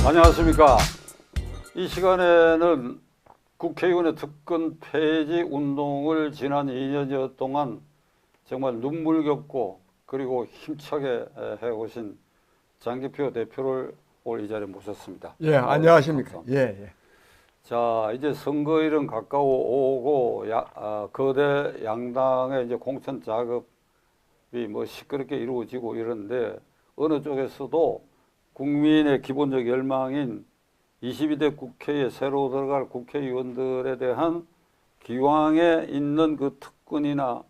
안녕하십니까. 이 시간에는 국회의원의 특권 폐지 운동을 지난 2년여 동안 정말 눈물겹고 그리고 힘차게 해오신 장기표 대표를 오늘 이 자리에 모셨습니다. 예, 안녕하십니까. 예. 자, 이제 선거일은 가까워 오고 거대 양당의 이제 공천 작업이 뭐 시끄럽게 이루어지고 이러는데 어느 쪽에서도 국민의 기본적 열망인 22대 국회에 새로 들어갈 국회의원들에 대한 기왕에 있는 그 특권이나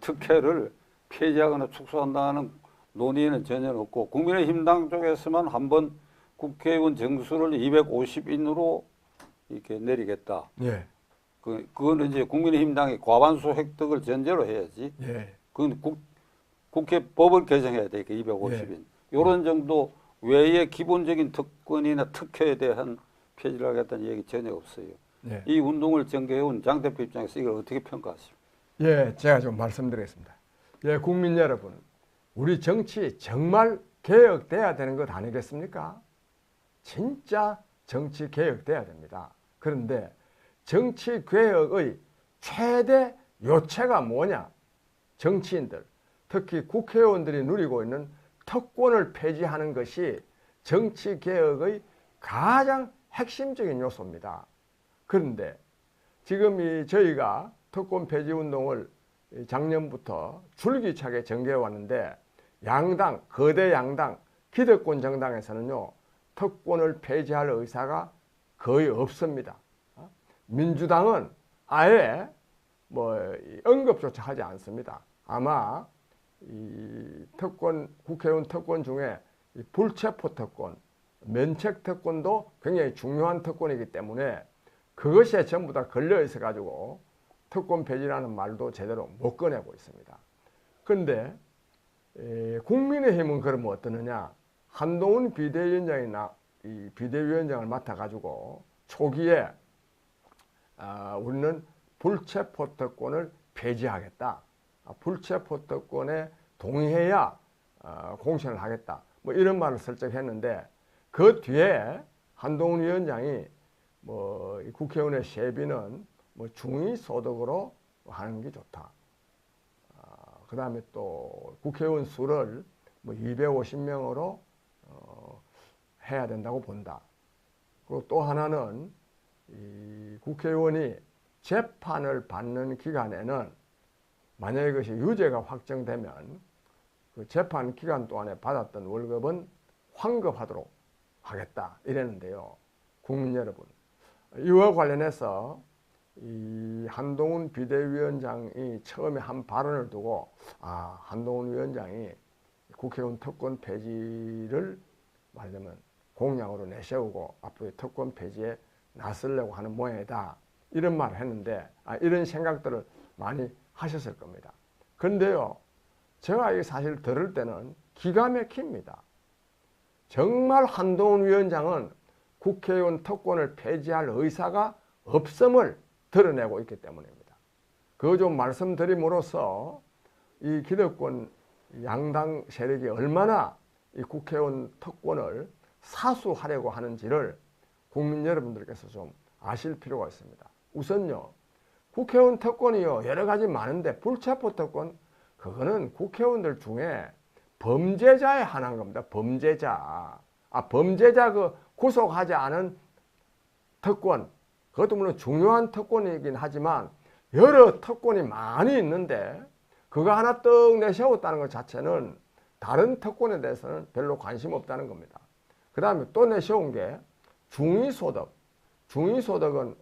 특혜를 폐지하거나 축소한다는 논의는 전혀 없고, 국민의힘당 쪽에서만 한번 국회의원 정수를 250인으로 이렇게 내리겠다. 예. 그거는 이제 국민의힘당이 과반수 획득을 전제로 해야지. 예. 그건 국회 법을 개정해야 돼. 250인. 이런 정도 외의 기본적인 특권이나 특혜에 대한 폐지를 하겠다는 얘기 전혀 없어요. 예. 이 운동을 전개해온 장 대표 입장에서 이걸 어떻게 평가하십니까? 예, 제가 좀 말씀드리겠습니다. 예, 국민 여러분, 우리 정치 정말 개혁돼야 되는 것 아니겠습니까? 진짜 정치 개혁돼야 됩니다. 그런데 정치 개혁의 최대 요체가 뭐냐? 정치인들, 특히 국회의원들이 누리고 있는 특권을 폐지하는 것이 정치 개혁의 가장 핵심적인 요소입니다. 그런데 지금 저희가 특권 폐지 운동을 작년부터 줄기차게 전개해 왔는데, 양당, 거대 양당, 기득권 정당에서는요, 특권을 폐지할 의사가 거의 없습니다. 민주당은 아예 언급조차 하지 않습니다. 아마 이 국회의원 특권 중에 불체포 특권, 면책 특권도 굉장히 중요한 특권이기 때문에 그것에 전부 다 걸려 있어 가지고 특권 폐지라는 말도 제대로 못 꺼내고 있습니다. 그런데 국민의힘은 그러면 어떠느냐? 한동훈 비대위원장이나 이 비대위원장을 맡아 가지고 초기에 우리는 불체포 특권을 폐지하겠다. 불체포 특권에 동의해야 공천을 하겠다. 뭐 이런 말을 슬쩍 했는데, 그 뒤에 한동훈 위원장이 국회의원의 세비는 중위소득으로 하는 게 좋다. 그 다음에 또 국회의원 수를 250명으로 해야 된다고 본다. 그리고 또 하나는 이 국회의원이 재판을 받는 기간에는 만약에 그것이 유죄가 확정되면 그 재판 기간 동안에 받았던 월급은 환급하도록 하겠다 이랬는데요. 국민 여러분, 이와 관련해서 이 한동훈 비대위원장이 처음에 한 발언을 두고 한동훈 위원장이 국회의원 특권 폐지를 말하자면 공약으로 내세우고 앞으로 특권 폐지에 나서려고 하는 모양이다, 이런 말을 했는데 이런 생각들을 많이 하셨을 겁니다. 그런데요, 제가 이 사실 들을 때는 기가 막힙니다. 정말 한동훈 위원장은 국회의원 특권을 폐지할 의사가 없음을 드러내고 있기 때문입니다. 그거 좀 말씀드림으로써 이 기득권 양당 세력이 얼마나 이 국회의원 특권을 사수하려고 하는지를 국민 여러분들께서 좀 아실 필요가 있습니다. 우선요, 국회의원 특권이요 여러 가지 많은데 불체포 특권, 그거는 국회의원들 중에 범죄자에 한한 겁니다. 범죄자. 범죄자 구속하지 않은 특권, 그것도 물론 중요한 특권이긴 하지만 여러 특권이 많이 있는데 그거 하나 떡 내세웠다는 것 자체는 다른 특권에 대해서는 별로 관심 없다는 겁니다. 그 다음에 또 내세운 게 중위소득. 중위소득은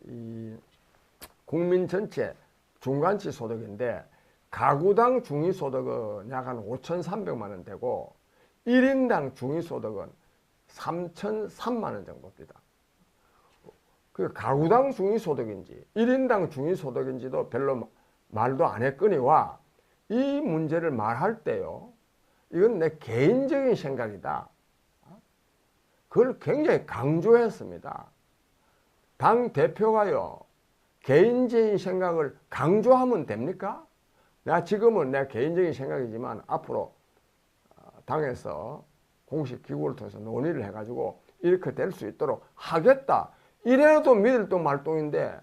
이 국민 전체 중간치 소득인데, 가구당 중위소득은 약 한 5,300만 원 되고 1인당 중위소득은 3,003만 원 정도 됩니다. 그 가구당 중위소득인지 1인당 중위소득인지도 별로 말도 안 했거니와 이 문제를 말할 때요, 이건 내 개인적인 생각이다, 그걸 굉장히 강조했습니다. 당 대표가요 개인적인 생각을 강조하면 됩니까? 지금은 내 개인적인 생각이지만 앞으로 당에서 공식 기구를 통해서 논의를 해가지고 이렇게 될 수 있도록 하겠다. 이래도 믿을 또 말동인데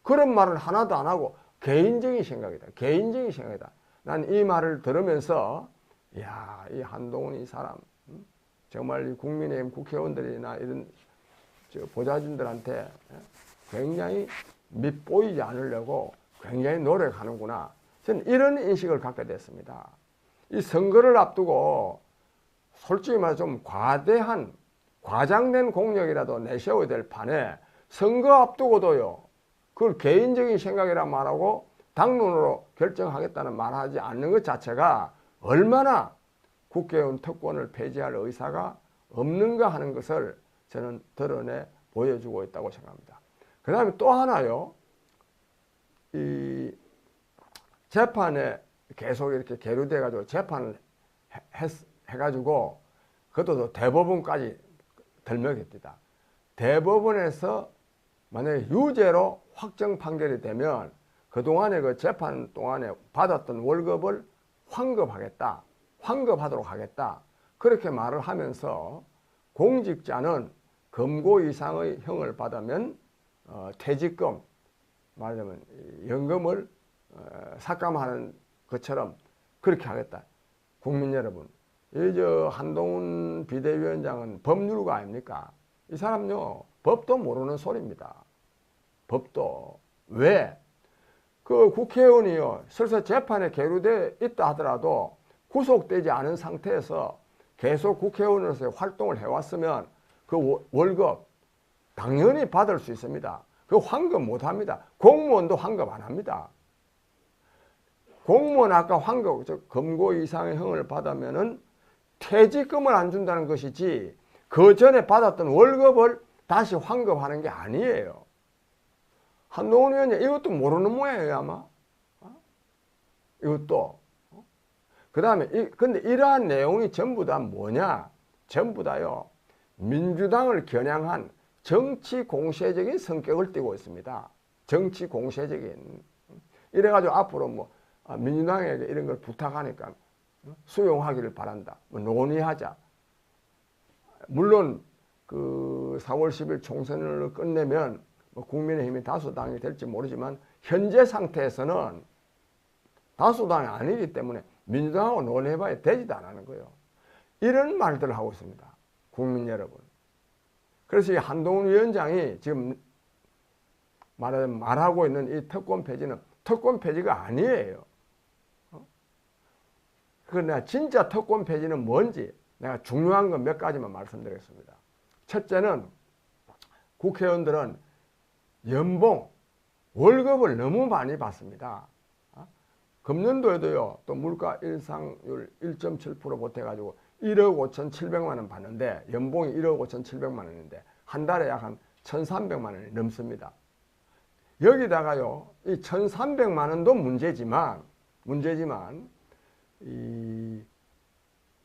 그런 말을 하나도 안 하고 개인적인 생각이다. 개인적인 생각이다. 난 이 말을 들으면서 야, 이 한동훈 이 사람 정말 이 국민의힘 국회의원들이나 이런 보좌진들한테 굉장히 밉보이지 않으려고 굉장히 노력하는구나. 저는 이런 인식을 갖게 됐습니다. 이 선거를 앞두고 솔직히 말해 좀 과대한 과장된 공약이라도 내세워야 될 판에 선거 앞두고도요. 그걸 개인적인 생각이라 말하고 당론으로 결정하겠다는 말하지 않는 것 자체가 얼마나 국회의원 특권을 폐지할 의사가 없는가 하는 것을 저는 드러내 보여주고 있다고 생각합니다. 그 다음에 또 하나요. 이 재판에 계속 이렇게 계류돼가지고 재판을 해가지고 그것도 대법원까지 들먹였다. 대법원에서 만약에 유죄로 확정 판결이 되면 그동안에 그 재판 동안에 받았던 월급을 환급하겠다. 환급하도록 하겠다. 그렇게 말을 하면서 공직자는 금고 이상의 형을 받으면 퇴직금, 말하자면 연금을 삭감하는 것처럼 그렇게 하겠다. 국민 여러분, 이 한동훈 비대위원장은 법률가 아닙니까? 이 사람요, 법도 모르는 소리입니다. 법도. 왜? 그 국회의원이요, 설사 재판에 계류돼 있다 하더라도 구속되지 않은 상태에서 계속 국회의원으로서 활동을 해왔으면 그 월급 당연히 받을 수 있습니다. 그 환급 못 합니다. 공무원도 환급 안 합니다. 공무원 아까 환급, 즉 금고 이상의 형을 받으면은 퇴직금을 안 준다는 것이지 그 전에 받았던 월급을 다시 환급하는 게 아니에요. 한동훈 의원이 이것도 모르는 모양이에요, 아마. 이것도. 그 다음에, 근데 이러한 내용이 전부 다 뭐냐? 전부 다요, 민주당을 겨냥한 정치 공세적인 성격을 띠고 있습니다. 정치 공세적인. 이래가지고 앞으로 뭐, 민주당에게 이런 걸 부탁하니까 수용하기를 바란다. 뭐 논의하자. 물론, 그 4월 10일 총선을 끝내면 뭐 국민의힘이 다수당이 될지 모르지만 현재 상태에서는 다수당이 아니기 때문에 민주당하고 논의해봐야 되지도 않는 거예요. 이런 말들을 하고 있습니다. 국민 여러분. 그래서 이 한동훈 위원장이 지금 말하고 있는 이 특권 폐지는 특권 폐지가 아니에요. 그러나 진짜 특권 폐지는 뭔지 내가 중요한 건 몇 가지만 말씀드리겠습니다. 첫째는 국회의원들은 연봉, 월급을 너무 많이 받습니다. 금년도에도요, 또 물가 인상률 1.7% 보태가지고 1억 5,700만 원 받는데, 연봉이 1억 5,700만 원인데, 한 달에 약 한 1,300만 원이 넘습니다. 여기다가요, 이 1,300만 원도 문제지만, 이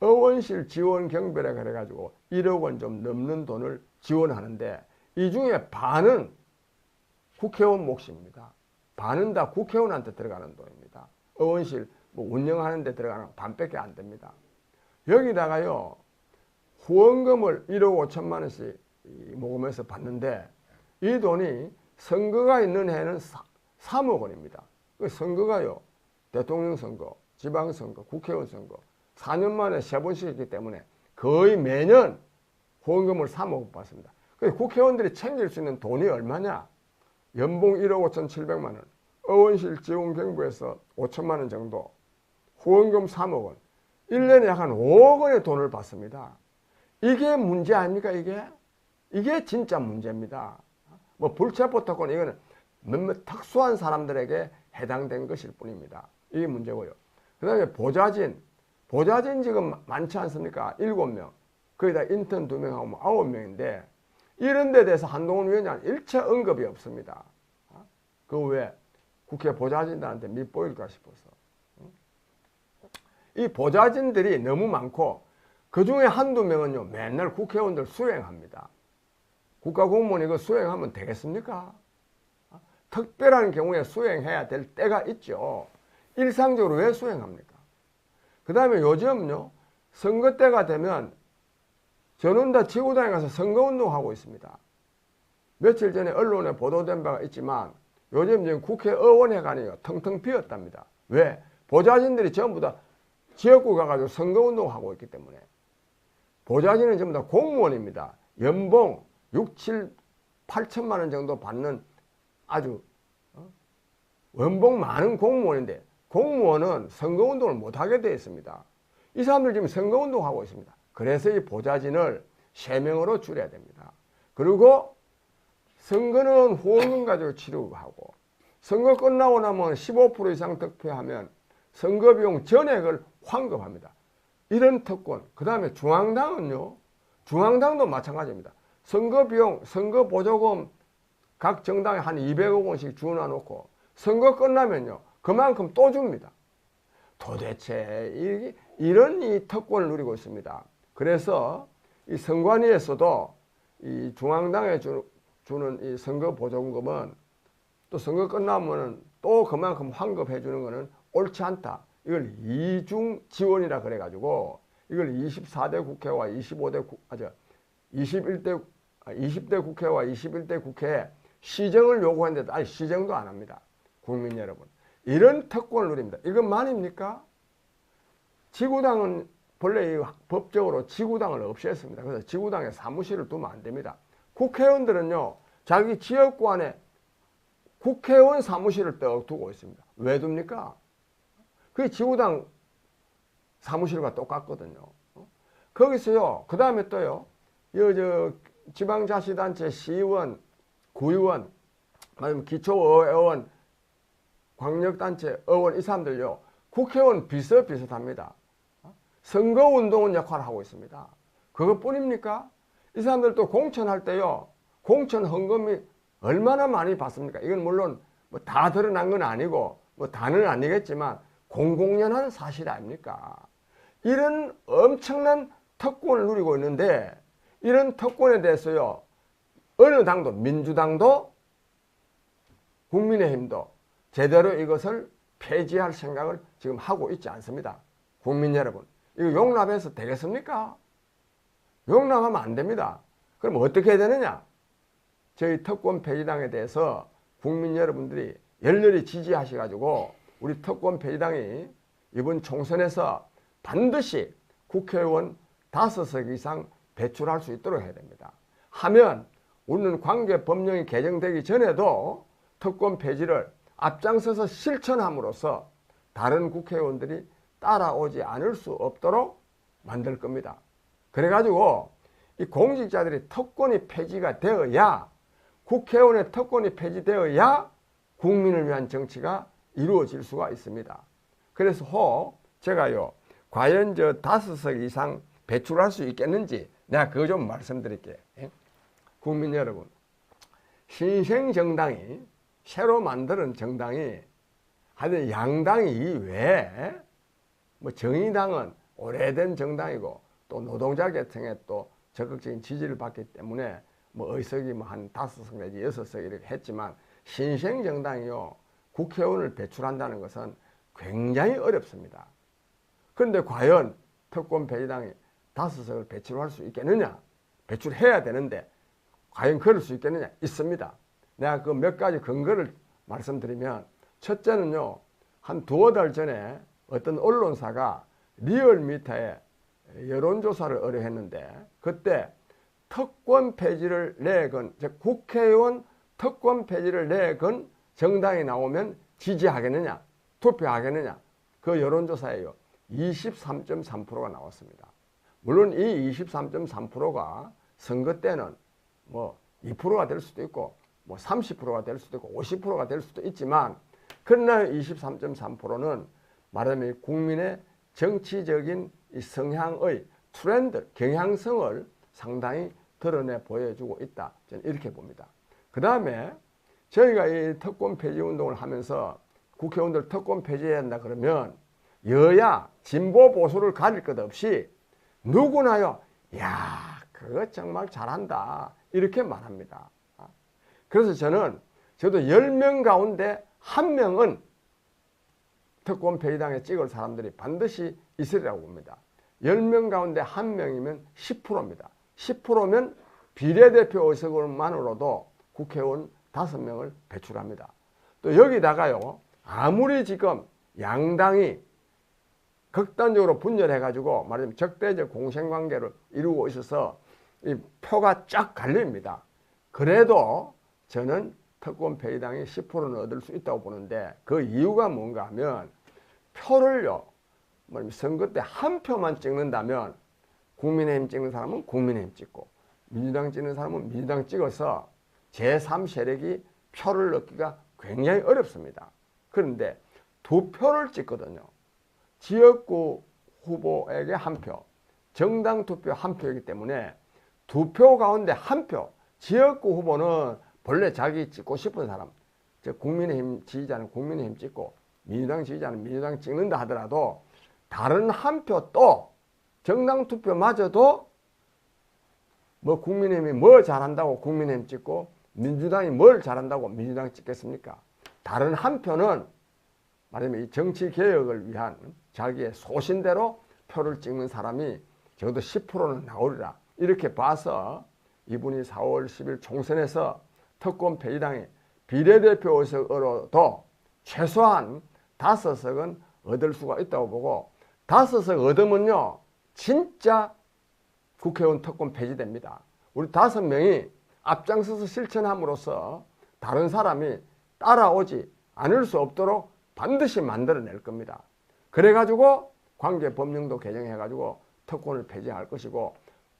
의원실 지원 경비라 그래가지고 1억 원 좀 넘는 돈을 지원하는데, 이 중에 반은 국회의원 몫입니다. 반은 다 국회의원한테 들어가는 돈입니다. 의원실 뭐 운영하는 데 들어가는 반밖에 안 됩니다. 여기다가요, 후원금을 1억 5천만 원씩 모금해서 받는데 이 돈이 선거가 있는 해는 3억 원입니다. 그 선거가요, 대통령 선거, 지방선거, 국회의원 선거 4년 만에 3번씩 있기 때문에 거의 매년 후원금을 3억 받습니다. 국회의원들이 챙길 수 있는 돈이 얼마냐? 연봉 1억 5,700만 원, 의원실 지원 경부에서 5천만 원 정도, 후원금 3억 원, 1년에 약 한 5억 원의 돈을 받습니다. 이게 문제 아닙니까, 이게? 이게 진짜 문제입니다. 뭐 불체포 특권, 이거는 몇몇 특수한 사람들에게 해당된 것일 뿐입니다. 이게 문제고요. 그 다음에 보좌진 지금 많지 않습니까? 7명. 거기다 인턴 2명하고 9명인데, 이런 데 대해서 한동훈 위원장은 일체 언급이 없습니다. 그 왜? 국회 보좌진들한테 밉보일까 싶어서. 이 보좌진들이 너무 많고 그 중에 한두 명은요, 맨날 국회의원들 수행합니다. 국가공무원 이거 수행하면 되겠습니까? 특별한 경우에 수행해야 될 때가 있죠. 일상적으로 왜 수행합니까? 그 다음에 요즘요, 선거 때가 되면 저는 다 지구당에 가서 선거운동하고 있습니다. 며칠 전에 언론에 보도된 바가 있지만 요즘 지금 국회의원회관이요 텅텅 비었답니다. 왜? 보좌진들이 전부 다 지역구 가가지고 선거운동하고 있기 때문에. 보좌진은 전부 다 공무원입니다. 연봉 6, 7, 8천만 원 정도 받는 아주 연봉 많은 공무원인데 공무원은 선거운동을 못하게 되어 있습니다. 이 사람들 지금 선거운동하고 있습니다. 그래서 이 보좌진을 3명으로 줄여야 됩니다. 그리고 선거는 후원금 가지고 치르고 선거 끝나고 나면 15% 이상 득표하면 선거비용 전액을 환급합니다. 이런 특권. 그 다음에 중앙당은요. 중앙당도 마찬가지입니다. 선거비용, 선거보조금 각 정당에 한 200억 원씩 주어놓고 선거 끝나면요. 그만큼 또 줍니다. 도대체 이런 이 특권을 누리고 있습니다. 그래서 이 선관위에서도 이 중앙당에 주는 이 선거보조금은 또 선거 끝나면은 또 그만큼 환급해 주는 것은 옳지 않다. 이걸 이중 지원이라 그래가지고 이걸 24대 국회와 20대 국회와 21대 국회에 시정을 요구했는데 아니 시정도 안 합니다. 국민 여러분. 이런 특권을 누립니다. 이건 말입니까? 지구당은 본래 법적으로 지구당을 없앴습니다. 그래서 지구당에 사무실을 두면 안 됩니다. 국회의원들은요. 자기 지역구 안에 국회의원 사무실을 떡 두고 있습니다. 왜 둡니까? 그게 지구당 사무실과 똑같거든요. 거기서요. 그 다음에 또요. 지방자치단체 시의원, 구의원, 아니면 기초의원, 광역단체 의원 이 사람들요. 국회의원 비슷비슷합니다. 선거운동은 역할을 하고 있습니다. 그것뿐입니까? 이 사람들도 공천할 때요. 공천 헌금이 얼마나 많이 받습니까? 이건 물론 뭐 다 드러난 건 아니고 뭐 다는 아니겠지만 공공연한 사실 아닙니까? 이런 엄청난 특권을 누리고 있는데 이런 특권에 대해서요. 어느 당도 민주당도 국민의힘도 제대로 이것을 폐지할 생각을 지금 하고 있지 않습니다. 국민 여러분. 이거 용납해서 되겠습니까? 용납하면 안 됩니다. 그럼 어떻게 해야 되느냐? 저희 특권 폐지당에 대해서 국민 여러분들이 열렬히 지지하셔가지고 우리 특권 폐지당이 이번 총선에서 반드시 국회의원 5석 이상 배출할 수 있도록 해야 됩니다. 하면 우리는 관계 법령이 개정되기 전에도 특권 폐지를 앞장서서 실천함으로써 다른 국회의원들이 따라오지 않을 수 없도록 만들 겁니다. 그래가지고 이 공직자들이 특권이 폐지가 되어야 국회의원의 특권이 폐지되어야 국민을 위한 정치가 이루어질 수가 있습니다. 그래서 제가요 과연 저 5석 이상 배출할 수 있겠는지 내가 그거 좀 말씀드릴게요. 국민 여러분, 신생 정당이 새로 만드는 정당이 하여튼 양당 이외에 뭐 정의당은 오래된 정당이고 또 노동자 계층에 또 적극적인 지지를 받기 때문에 뭐 의석이 뭐 한 5석 내지 6석 이렇게 했지만 신생 정당이요 국회의원을 배출한다는 것은 굉장히 어렵습니다. 그런데 과연 특권 폐지당이 5석을 배출할 수 있겠느냐? 배출해야 되는데 과연 그럴 수 있겠느냐? 있습니다. 내가 그 몇 가지 근거를 말씀드리면 첫째는요. 한 2-3달 전에 어떤 언론사가 리얼미터에 여론조사를 의뢰했는데 그때 특권 폐지를 내건 즉 국회의원 특권 폐지를 내건 정당이 나오면 지지하겠느냐 투표하겠느냐 그 여론조사에요 23.3%가 나왔습니다. 물론 이 23.3%가 선거 때는 뭐 2%가 될 수도 있고 뭐 30%가 될 수도 있고 50%가 될 수도 있지만 그러나 23.3%는 말하자면 국민의 정치적인 이 성향의 트렌드, 경향성을 상당히 드러내 보여주고 있다. 저는 이렇게 봅니다. 그 다음에 저희가 이 특권 폐지 운동을 하면서 국회의원들 특권 폐지해야 한다 그러면 여야, 진보, 보수를 가릴 것 없이 누구나요. 야, 그거 정말 잘한다. 이렇게 말합니다. 그래서 저도 10명 가운데 1명은 특권 폐지당에 찍을 사람들이 반드시 있으리라고 봅니다. 10명 가운데 1명이면 10%입니다. 10%면 비례대표 의석만으로도 국회의원 5명을 배출합니다. 또 여기다가요, 아무리 지금 양당이 극단적으로 분열해가지고 말하자면 적대적 공생관계를 이루고 있어서 이 표가 쫙 갈립니다. 그래도 저는 특권 폐지당이 10%는 얻을 수 있다고 보는데, 그 이유가 뭔가 하면 표를요, 선거 때 한 표만 찍는다면 국민의힘 찍는 사람은 국민의힘 찍고 민주당 찍는 사람은 민주당 찍어서 제3세력이 표를 얻기가 굉장히 어렵습니다. 그런데 2표를 찍거든요. 지역구 후보에게 1표, 정당 투표 1표이기 때문에 2표 가운데 1표, 지역구 후보는 본래 자기 찍고 싶은 사람, 즉 국민의힘 지지자는 국민의힘 찍고 민주당 지지자는 민주당 찍는다 하더라도 다른 1표 또 정당 투표마저도 뭐 국민의힘이 뭐 잘한다고 국민의힘 찍고 민주당이 뭘 잘한다고 민주당 찍겠습니까? 다른 1표는 말하자면 이 정치 개혁을 위한 자기의 소신대로 표를 찍는 사람이 적어도 10%는 나오리라, 이렇게 봐서 이분이 4월 10일 총선에서 특권 폐지당이 비례대표 의석으로도 최소한 5석은 얻을 수가 있다고 보고, 5석 얻으면요 진짜 국회의원 특권 폐지됩니다. 우리 5명이 앞장서서 실천함으로써 다른 사람이 따라오지 않을 수 없도록 반드시 만들어낼 겁니다. 그래가지고 관계법령도 개정해가지고 특권을 폐지할 것이고,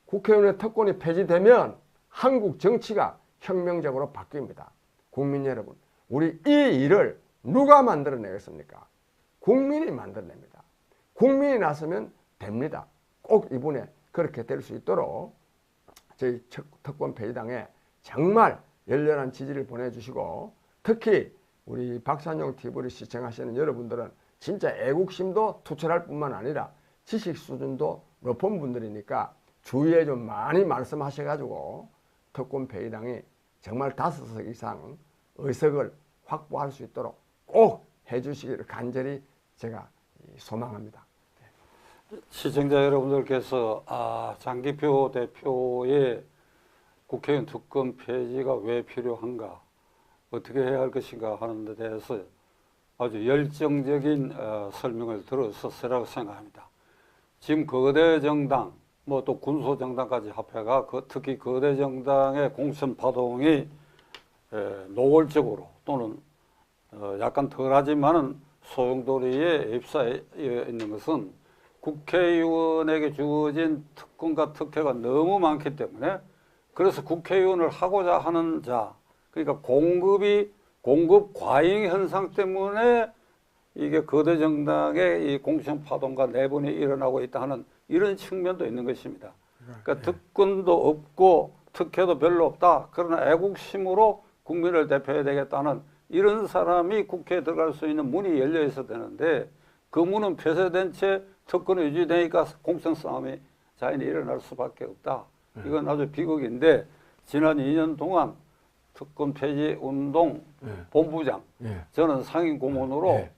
국회의원의 특권이 폐지되면 한국 정치가 혁명적으로 바뀝니다. 국민 여러분, 우리 이 일을 누가 만들어내겠습니까? 국민이 만들어냅니다. 국민이 나서면 됩니다. 꼭 이번에 그렇게 될 수 있도록 저희 특권 폐지당에 정말 열렬한 지지를 보내주시고, 특히 우리 박찬용 TV를 시청하시는 여러분들은 진짜 애국심도 투철할 뿐만 아니라 지식 수준도 높은 분들이니까 주위에 좀 많이 말씀하셔가지고 특권 폐지당이 정말 5석 이상 의석을 확보할 수 있도록 꼭 해주시기를 간절히 제가 소망합니다. 시청자 여러분들께서 장기표 대표의 국회의원 특권 폐지가 왜 필요한가, 어떻게 해야 할 것인가 하는 데 대해서 아주 열정적인 설명을 들었었으라고 생각합니다. 지금 거대 정당, 뭐 또 군소 정당까지 합해가 특히 거대 정당의 공천 파동이 노골적으로 또는 약간 덜하지만은 소용돌이에 휩싸여 있는 것은 국회의원에게 주어진 특권과 특혜가 너무 많기 때문에, 그래서 국회의원을 하고자 하는 자, 그러니까 공급 과잉 현상 때문에 이게 거대 정당의 이 공천 파동과 내분이 일어나고 있다 하는 이런 측면도 있는 것입니다. 그러니까 특권도 없고 특혜도 별로 없다, 그러나 애국심으로 국민을 대표해야 되겠다는 이런 사람이 국회에 들어갈 수 있는 문이 열려 있어야 되는데, 그 문은 폐쇄된 채 특권이 유지되니까 공천 싸움이 자연히 일어날 수밖에 없다. 이건 아주 비극인데, 지난 2년 동안 특권 폐지 운동 본부장, 저는 상임 고문으로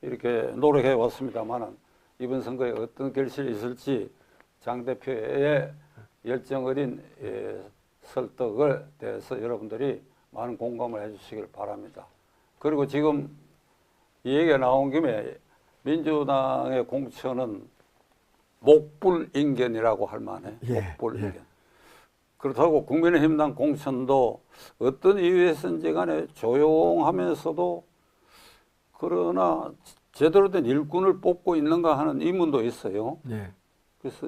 이렇게 노력해 왔습니다만은, 이번 선거에 어떤 결실이 있을지 장 대표의 열정 어린 설득을 대해서 여러분들이 많은 공감을 해 주시길 바랍니다. 그리고 지금 이 얘기가 나온 김에 민주당의 공천은 목불인견이라고 할 만해. 목불인견. 그렇다고 국민의힘당 공천도 어떤 이유에서인지 간에 조용하면서도 그러나 제대로 된 일꾼을 뽑고 있는가 하는 의문도 있어요. 그래서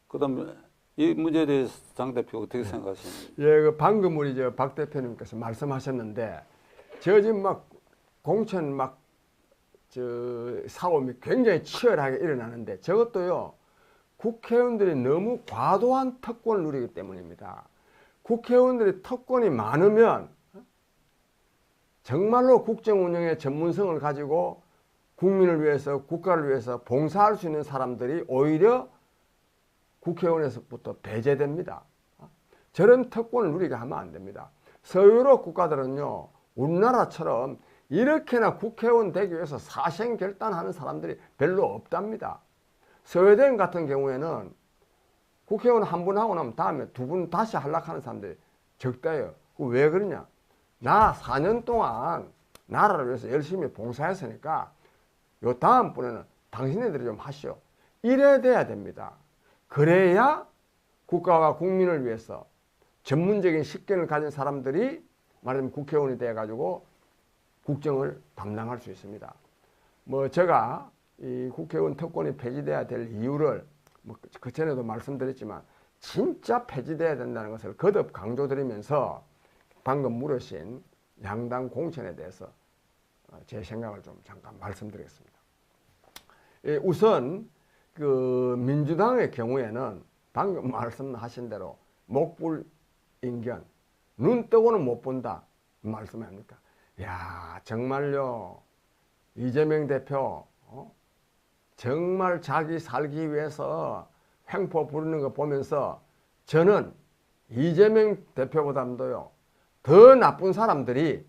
그다음에 이 문제에 대해서 장 대표 어떻게 생각하십니까? 그 방금 우리 박 대표님께서 말씀하셨는데, 저 지금 막 공천 싸움이 굉장히 치열하게 일어나는데, 저것도요 국회의원들이 너무 과도한 특권을 누리기 때문입니다. 국회의원들이 특권이 많으면 정말로 국정 운영의 전문성을 가지고 국민을 위해서, 국가를 위해서 봉사할 수 있는 사람들이 오히려 국회의원에서부터 배제됩니다. 저런 특권을 누리게 하면 안 됩니다. 서유럽 국가들은요, 우리나라처럼 이렇게나 국회의원 되기 위해서 사생결단하는 사람들이 별로 없답니다. 스웨덴 같은 경우에는 국회의원 한 분 하고 나면 다음에 두 분 다시 하려고 하는 사람들이 적다예요. 왜 그러냐? 나 4년 동안 나라를 위해서 열심히 봉사했으니까 요 다음번에는 당신네들이 좀 하시오. 이래야 돼야 됩니다. 그래야 국가와 국민을 위해서 전문적인 식견을 가진 사람들이 말하자면 국회의원이 돼가지고 국정을 담당할 수 있습니다. 뭐 제가 이 국회의원 특권이 폐지돼야 될 이유를 뭐 그 전에도 말씀드렸지만 진짜 폐지돼야 된다는 것을 거듭 강조드리면서 방금 물으신 양당 공천에 대해서 제 생각을 좀 잠깐 말씀드리겠습니다. 우선 그 민주당의 경우에는 방금 말씀하신 대로 목불인견, 눈 뜨고는 못 본다 말씀 아닙니까? 야, 정말요, 이재명 대표 정말 자기 살기 위해서 횡포 부르는 거 보면서 저는 이재명 대표보다도요 더 나쁜 사람들이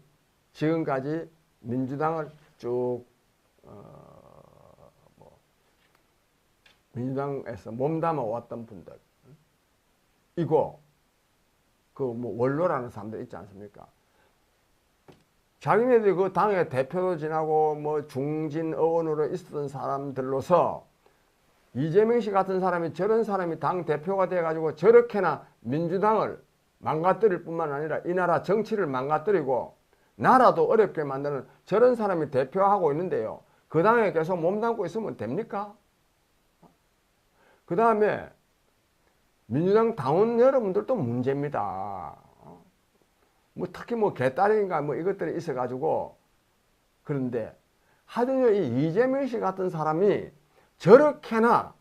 지금까지 민주당을 쭉 민주당에서 몸담아 왔던 분들, 이거 그 뭐 원로라는 사람들 있지 않습니까? 자기네들이 그 당의 대표도 지나고 뭐 중진 의원으로 있었던 사람들로서 이재명 씨 같은 사람이 저런 사람이 당 대표가 돼가지고 저렇게나 민주당을 망가뜨릴 뿐만 아니라 이 나라 정치를 망가뜨리고 나라도 어렵게 만드는 저런 사람이 대표하고 있는데요. 그 당에 계속 몸담고 있으면 됩니까? 그 다음에 민주당 당원 여러분들도 문제입니다. 뭐 특히 뭐 개딸인가 뭐 이것들이 있어가지고 그런데 하여튼 이 이재명 씨 같은 사람이 저렇게나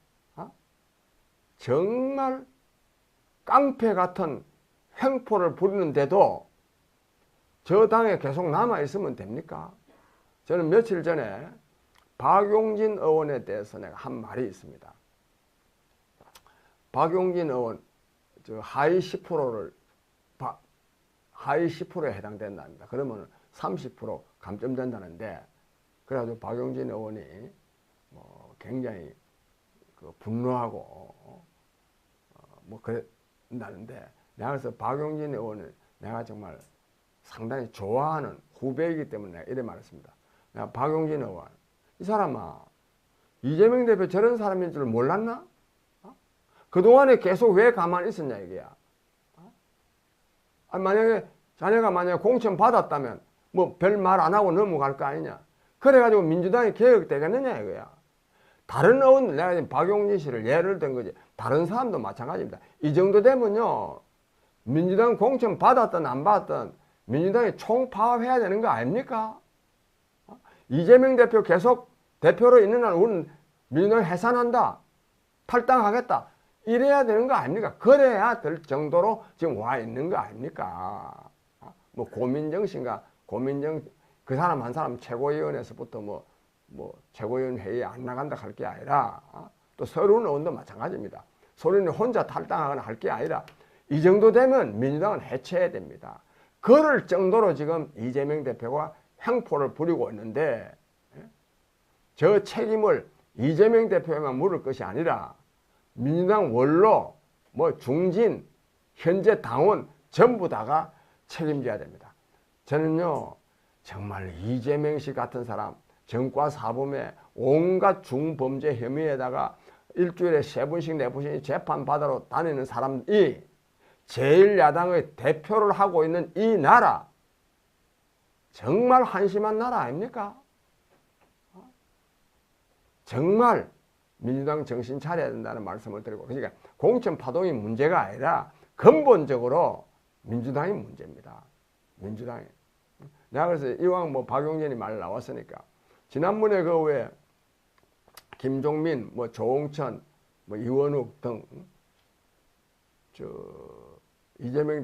정말 깡패 같은 횡포를 부리는데도 저 당에 계속 남아 있으면 됩니까? 저는 며칠 전에 박용진 의원에 대해서 내가 한 말이 있습니다. 박용진 의원 하위 10%를 하위 10%에 해당된답니다. 그러면 30% 감점된다는데, 그래가지고 박용진 의원이 뭐 굉장히 그 분노하고 뭐 그랬다는데, 내가 그래서 박용진 의원을 내가 정말 상당히 좋아하는 후배이기 때문에 내가 이래 말했습니다. 내가 박용진 의원, 이 사람아, 이재명 대표 저런 사람인 줄 몰랐나? 그동안에 계속 왜 가만히 있었냐 이게야. 만약에 자네가 만약에 공천 받았다면 뭐 별 말 안 하고 넘어갈 거 아니냐. 그래가지고 민주당이 개혁되겠느냐 이거야. 다른 의원, 내가 지금 박용진 씨를 예를 든 거지. 다른 사람도 마찬가지입니다. 이 정도 되면요, 민주당 공천 받았든 안 받았든 민주당이 총파업해야 되는 거 아닙니까? 이재명 대표 계속 대표로 있는 한 우리는 민주당 해산한다, 탈당하겠다, 이래야 되는 거 아닙니까? 그래야 될 정도로 지금 와 있는 거 아닙니까? 뭐 고민정 씨인가, 고민정 그 사람 한 사람 최고위원회에서부터 뭐 최고위원 회의에 안 나간다 할 게 아니라, 또 서른 의원도 마찬가지입니다. 서른이 혼자 탈당하거나 할 게 아니라 이 정도 되면 민주당은 해체해야 됩니다. 그럴 정도로 지금 이재명 대표가 횡포를 부리고 있는데, 저 책임을 이재명 대표에만 물을 것이 아니라 민주당 원로, 뭐 중진, 현재 당원 전부 다가 책임져야 됩니다. 저는요, 정말 이재명 씨 같은 사람, 정과 사범의 온갖 중범죄 혐의에다가 일주일에 3번씩 4번씩 재판받으러 다니는 사람이 제1야당의 대표를 하고 있는 이 나라, 정말 한심한 나라 아닙니까? 정말 민주당 정신 차려야 된다는 말씀을 드리고, 그러니까 공천 파동이 문제가 아니라 근본적으로 민주당이 문제입니다. 민주당이. 내가 그래서 이왕 뭐 박용진이 말 나왔으니까, 지난번에 그 왜 김종민, 뭐 조홍천, 뭐 이원욱 등 이재명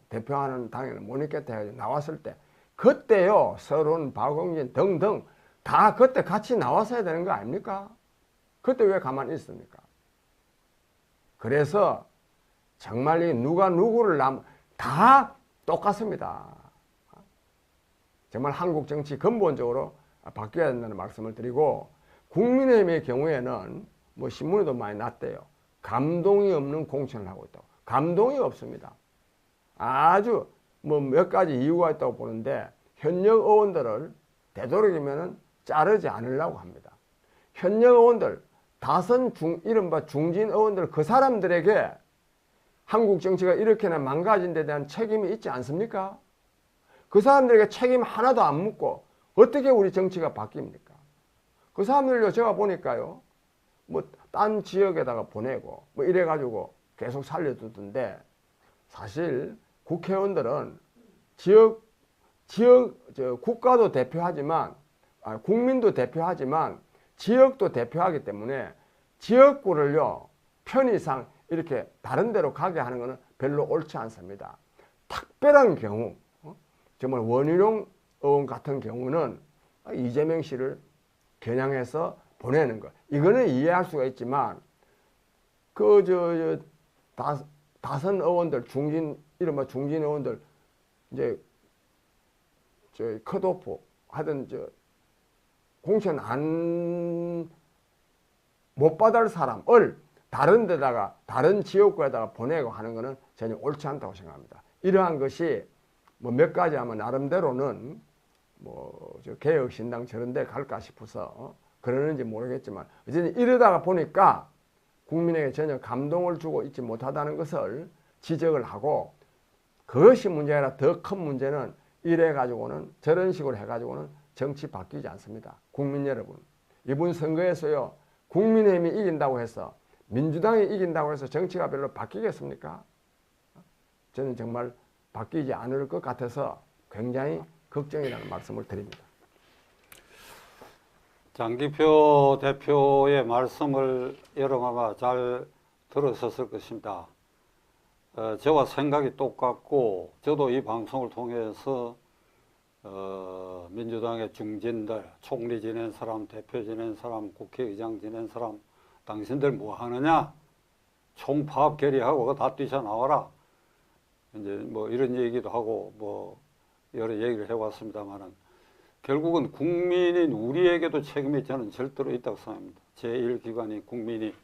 대표하는 당에는 못 있겠다 해가지고 나왔을 때, 그때요 서른, 박용진 등등 다 그때 같이 나왔어야 되는 거 아닙니까? 그때 왜 가만히 있습니까? 그래서 정말 이 누가 누구를 다 똑같습니다. 정말 한국 정치 근본적으로 바뀌어야 된다는 말씀을 드리고, 국민의힘의 경우에는 뭐 신문에도 많이 났대요. 감동이 없는 공천을 하고 있다고. 감동이 없습니다. 아주 뭐 몇 가지 이유가 있다고 보는데 현역 의원들을 되도록이면 자르지 않으려고 합니다. 현역 의원들, 이른바 중진 의원들 그 사람들에게 한국 정치가 이렇게나 망가진 데 대한 책임이 있지 않습니까? 그 사람들에게 책임 하나도 안 묻고 어떻게 우리 정치가 바뀝니까? 그 사람들요 제가 보니까요 뭐 딴 지역에다가 보내고 뭐 이래가지고 계속 살려두던데 사실 국회의원들은 국가도 대표하지만 국민도 대표하지만 지역도 대표하기 때문에 지역구를요 편의상 이렇게 다른 데로 가게 하는 것은 별로 옳지 않습니다. 특별한 경우 정말 원희룡 의원 같은 경우는 이재명 씨를 겨냥해서 보내는 것 이거는 이해할 수가 있지만 다선 의원들 이른바 중진 의원들 이제 컷오프 하든 공천 못 받을 사람을 다른 데다가 다른 지역구에다가 보내고 하는 것은 전혀 옳지 않다고 생각합니다. 이러한 것이 뭐 몇 가지 하면 나름대로는 개혁신당 저런 데 갈까 싶어서 그러는지 모르겠지만 어쨌든 이러다가 보니까 국민에게 전혀 감동을 주고 있지 못하다는 것을 지적을 하고 그것이 문제가 아니라 더 큰 문제는 이래 가지고는 저런 식으로 해 가지고는 정치 바뀌지 않습니다. 국민 여러분 이번 선거에서요 국민의힘이 이긴다고 해서 민주당이 이긴다고 해서 정치가 별로 바뀌겠습니까? 저는 정말 바뀌지 않을 것 같아서 굉장히 걱정이라는 말씀을 드립니다. 장기표 대표의 말씀을 여러분 잘 들으셨을 것입니다. 저와 생각이 똑같고 저도 이 방송을 통해서 민주당의 중진들, 총리 지낸 사람, 대표 지낸 사람, 국회의장 지낸 사람 당신들 뭐 하느냐? 총파업 결의하고 그거 다 뛰쳐나와라. 이제 뭐 이런 얘기도 하고 뭐 여러 얘기를 해왔습니다만은 결국은 국민인 우리에게도 책임이 저는 절대로 있다고 생각합니다. 제1기관인 국민이.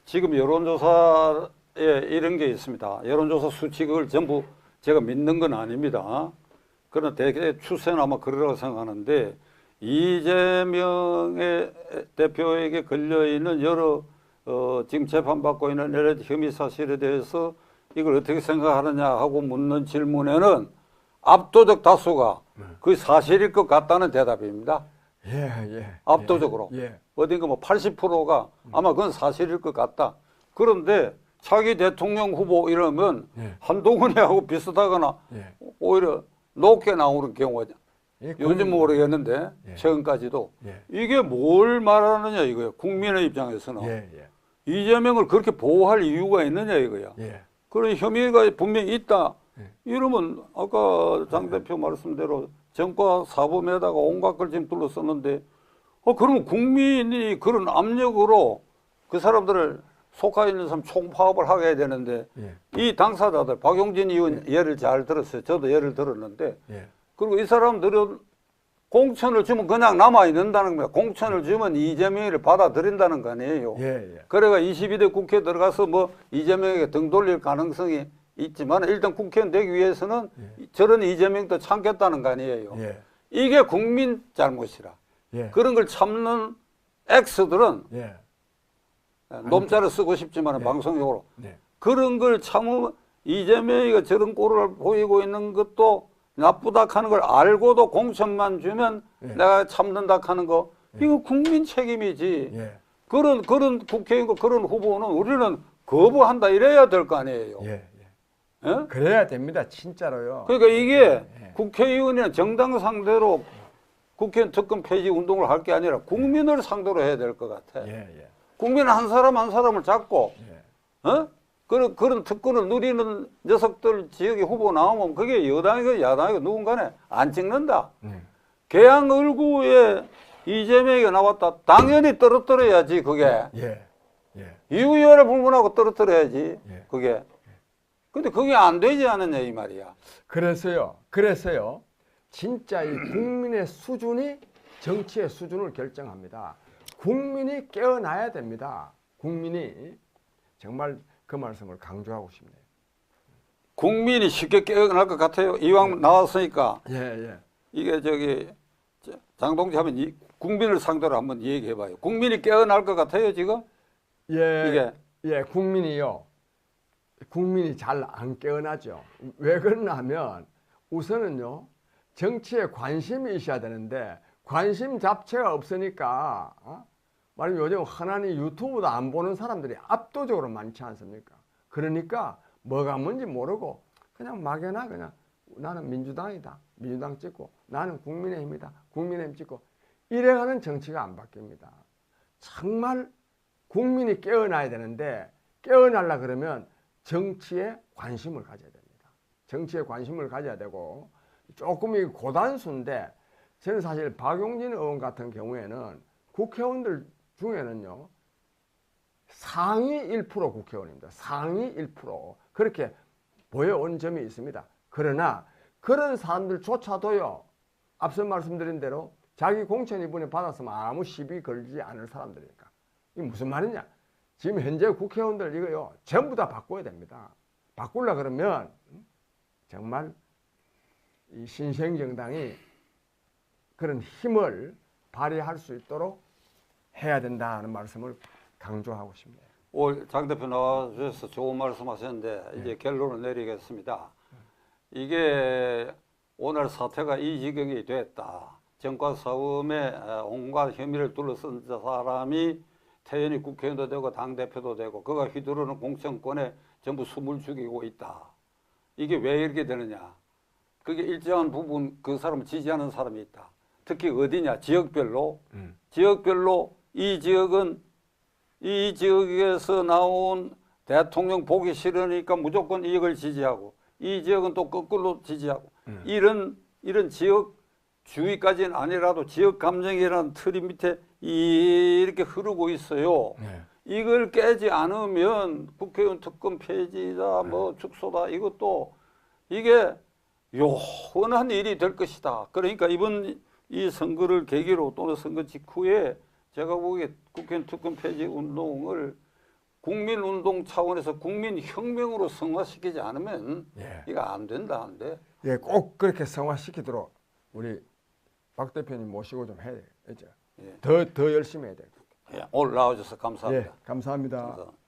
지금 여론조사에 이런 게 있습니다. 여론조사 수치 그걸 전부 제가 믿는 건 아닙니다. 그러나 대개 추세는 아마 그러라고 생각하는데 이재명의 대표에게 걸려있는 여러 지금 재판받고 있는 여러 혐의 사실에 대해서 이걸 어떻게 생각하느냐 하고 묻는 질문에는 압도적 다수가 그 사실일 것 같다는 대답입니다. 압도적으로. 어딘가 뭐 80%가 아마 그건 사실일 것 같다. 그런데 차기 대통령 후보 이러면 한동훈이하고 비슷하거나 오히려 높게 나오는 경우가 요즘 모르겠는데 최근까지도 이게 뭘 말하느냐 이거예요. 국민의 입장에서는 이재명을 그렇게 보호할 이유가 있느냐 이거야. 그런 혐의가 분명히 있다. 이러면 아까 장 대표 말씀대로 정과 사범에다가 온갖 걸 지금 둘러썼는데 그러면 국민이 그런 압력으로 그 사람들을 속하 있는 사람 총파업을 하게 해야 되는데 이 당사자들 박용진 의원 예를 잘 들었어요. 저도 예를 들었는데 그리고 이 사람들은 공천을 주면 그냥 남아있는다는 거야. 공천을 주면 이재명을 받아들인다는 거 아니에요. 그래가 22대 국회에 들어가서 뭐 이재명에게 등 돌릴 가능성이 있지만 일단 국회의원 되기 위해서는 저런 이재명도 참겠다는 거 아니에요. 이게 국민 잘못이라. 그런 걸 참는 X들은 놈자를 쓰고 싶지만 방송용으로 그런 걸 참으면 이재명이가 저런 꼴을 보이고 있는 것도 나쁘다 하는 걸 알고도 공천만 주면 내가 참는다 하는 거 이거 국민 책임이지. 그런 국회의원과 그런 후보는 우리는 거부한다 이래야 될 거 아니에요. 그래야 됩니다. 진짜로요. 그러니까 이게 국회의원이나 정당 상대로 국회의원 특권 폐지 운동을 할 게 아니라 국민을 상대로 해야 될 것 같아. 국민 한 사람 한 사람을 잡고 그런 특권을 누리는 녀석들 지역에 후보 나오면 그게 여당이고 야당이고 누군가네 안 찍는다. 개항 을구에 이재명이 나왔다. 당연히 떨어뜨려야지 그게. 이유열에 불문하고 떨어뜨려야지 그게. 근데 그게 안 되지 않느냐 이 말이야. 그래서요. 진짜 이 국민의 수준이 정치의 수준을 결정합니다. 국민이 깨어나야 됩니다. 국민이 정말 그 말씀을 강조하고 싶네요. 국민이 쉽게 깨어날 것 같아요. 이왕 나왔으니까 예, 예. 이게 장동지 하면 국민을 상대로 한번 얘기해봐요. 국민이 깨어날 것 같아요 지금? 예, 이게 예, 국민이요. 국민이 잘 안 깨어나죠. 왜 그러냐 하면 우선은요, 정치에 관심이 있어야 되는데 관심 자체가 없으니까 말하면 요즘 흔하니 유튜브도 안 보는 사람들이 압도적으로 많지 않습니까? 그러니까 뭐가 뭔지 모르고 그냥 막연하 그냥 나는 민주당이다. 민주당 찍고 나는 국민의힘이다. 국민의힘 찍고 이래가는 정치가 안 바뀝니다. 정말 국민이 깨어나야 되는데 깨어나려 그러면 정치에 관심을 가져야 됩니다. 정치에 관심을 가져야 되고 조금 고단수인데 저는 사실 박용진 의원 같은 경우에는 국회의원들 중에는요 상위 1% 국회의원입니다. 상위 1% 그렇게 보여온 점이 있습니다. 그러나 그런 사람들조차도요 앞서 말씀드린 대로 자기 공천 이번에 받았으면 아무 시비 걸지 않을 사람들이니까 이게 무슨 말이냐? 지금 현재 국회의원들 이거요 전부 다 바꿔야 됩니다. 바꾸려 그러면 정말 이 신생정당이 그런 힘을 발휘할 수 있도록 해야 된다는 말씀을 강조하고 싶네요. 오늘 장 대표 나와주셔서 좋은 말씀하셨는데 이제 결론을 내리겠습니다. 이게 오늘 사태가 이 지경이 됐다. 정과 싸움에 온갖 혐의를 둘러쓴 사람이 태연히 국회의원도 되고 당대표도 되고 그가 휘두르는 공천권에 전부 숨을 죽이고 있다. 이게 왜 이렇게 되느냐. 그게 일정한 부분 그 사람을 지지하는 사람이 있다. 특히 어디냐. 지역별로. 지역별로 이 지역은 이 지역에서 나온 대통령 보기 싫으니까 무조건 이걸 지지하고 이 지역은 또 거꾸로 지지하고 이런 지역 주위까지는 아니라도 지역 감정이라는 틀이 밑에 이렇게 흐르고 있어요. 네. 이걸 깨지 않으면 국회의원 특권 폐지다, 뭐 축소다 이것도 이게 요원한 일이 될 것이다. 그러니까 이번 이 선거를 계기로 또는 선거 직후에 제가 보기에 국회의원 특권 폐지 운동을 국민운동 차원에서 국민혁명으로 성화시키지 않으면 이거 안 된다, 안 돼. 예, 꼭 그렇게 성화시키도록 우리 박 대표님 모시고 좀 해야 되죠. 더 열심히 해야 돼요. 예, 오늘 나와주셔서 감사합니다. 예, 감사합니다. 감사합니다.